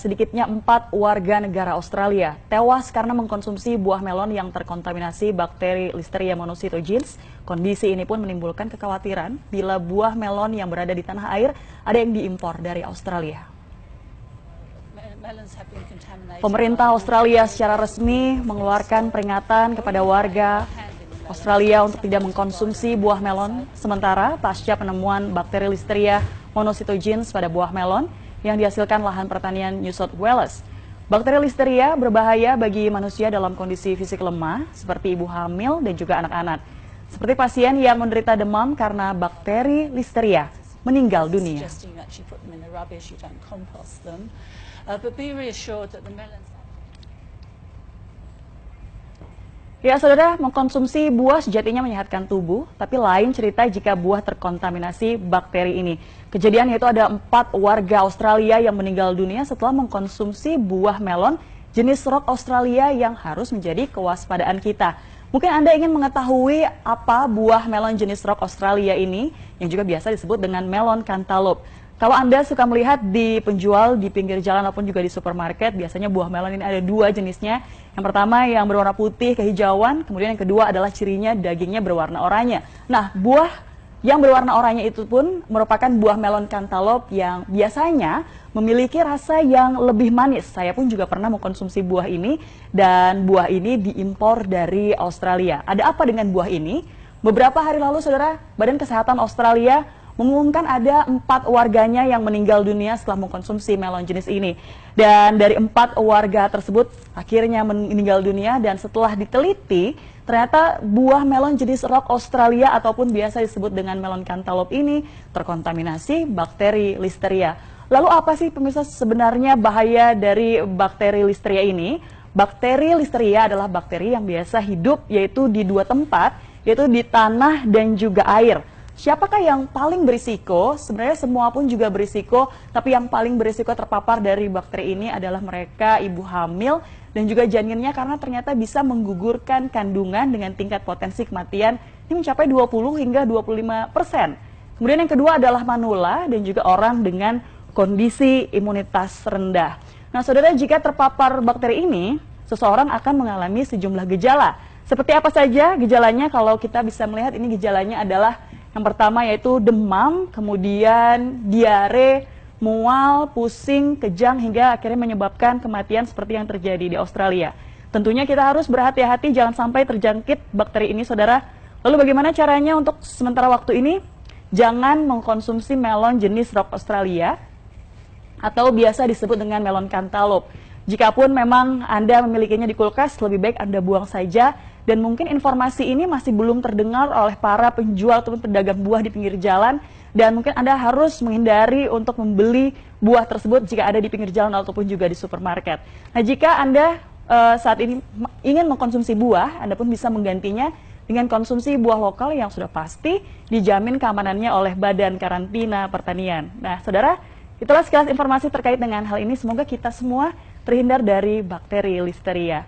sedikitnya 4 warga negara Australia tewas karena mengkonsumsi buah melon yang terkontaminasi bakteri Listeria monocytogenes. Kondisi ini pun menimbulkan kekhawatiran bila buah melon yang berada di tanah air ada yang diimpor dari Australia. Pemerintah Australia secara resmi mengeluarkan peringatan kepada warga Australia untuk tidak mengkonsumsi buah melon sementara pasca penemuan bakteri Listeria monocytogenes pada buah melon yang dihasilkan lahan pertanian New South Wales. Bakteri Listeria berbahaya bagi manusia dalam kondisi fisik lemah seperti ibu hamil dan juga anak-anak. Seperti pasien yang menderita demam karena bakteri Listeria meninggal dunia. Ya, saudara, mengkonsumsi buah sejatinya menyehatkan tubuh, tapi lain cerita jika buah terkontaminasi bakteri ini. Kejadian yaitu ada 4 warga Australia yang meninggal dunia setelah mengkonsumsi buah melon jenis Rock Australia yang harus menjadi kewaspadaan kita. Mungkin Anda ingin mengetahui apa buah melon jenis Rock Australia ini, yang juga biasa disebut dengan melon cantaloupe. Kalau Anda suka melihat di penjual di pinggir jalan ataupun juga di supermarket, biasanya buah melon ini ada 2 jenisnya. Yang pertama yang berwarna putih kehijauan, kemudian yang kedua adalah cirinya dagingnya berwarna oranye. Nah, buah yang berwarna oranye itu pun merupakan buah melon cantaloupe yang biasanya memiliki rasa yang lebih manis. Saya pun juga pernah mengkonsumsi buah ini dan buah ini diimpor dari Australia. Ada apa dengan buah ini? Beberapa hari lalu, saudara, Badan Kesehatan Australia mengumumkan ada 4 warganya yang meninggal dunia setelah mengkonsumsi melon jenis ini. Dan dari 4 warga tersebut akhirnya meninggal dunia dan setelah diteliti, ternyata buah melon jenis Rock Australia ataupun biasa disebut dengan melon cantaloupe ini terkontaminasi bakteri Listeria. Lalu apa sih pemirsa sebenarnya bahaya dari bakteri Listeria ini? Bakteri Listeria adalah bakteri yang biasa hidup yaitu di 2 tempat, yaitu di tanah dan juga air. Siapakah yang paling berisiko? Sebenarnya semua pun juga berisiko, tapi yang paling berisiko terpapar dari bakteri ini adalah mereka ibu hamil dan juga janinnya karena ternyata bisa menggugurkan kandungan dengan tingkat potensi kematian ini mencapai 20 hingga 25%. Kemudian yang kedua adalah manula dan juga orang dengan kondisi imunitas rendah. Nah, saudara, jika terpapar bakteri ini, seseorang akan mengalami sejumlah gejala. Seperti apa saja gejalanya? Kalau kita bisa melihat ini gejalanya adalah yang pertama yaitu demam, kemudian diare, mual, pusing, kejang hingga akhirnya menyebabkan kematian seperti yang terjadi di Australia. Tentunya kita harus berhati-hati jangan sampai terjangkit bakteri ini, saudara. Lalu bagaimana caranya untuk sementara waktu ini? Jangan mengkonsumsi melon jenis Rock Australia atau biasa disebut dengan melon cantaloupe. Jikapun memang Anda memilikinya di kulkas, lebih baik Anda buang saja. Dan mungkin informasi ini masih belum terdengar oleh para penjual ataupun pedagang buah di pinggir jalan. Dan mungkin Anda harus menghindari untuk membeli buah tersebut jika ada di pinggir jalan ataupun juga di supermarket. Nah, jika Anda saat ini ingin mengkonsumsi buah, Anda pun bisa menggantinya dengan konsumsi buah lokal yang sudah pasti dijamin keamanannya oleh Badan Karantina Pertanian. Nah, saudara, itulah sekilas informasi terkait dengan hal ini. Semoga kita semua terhindar dari bakteri Listeria.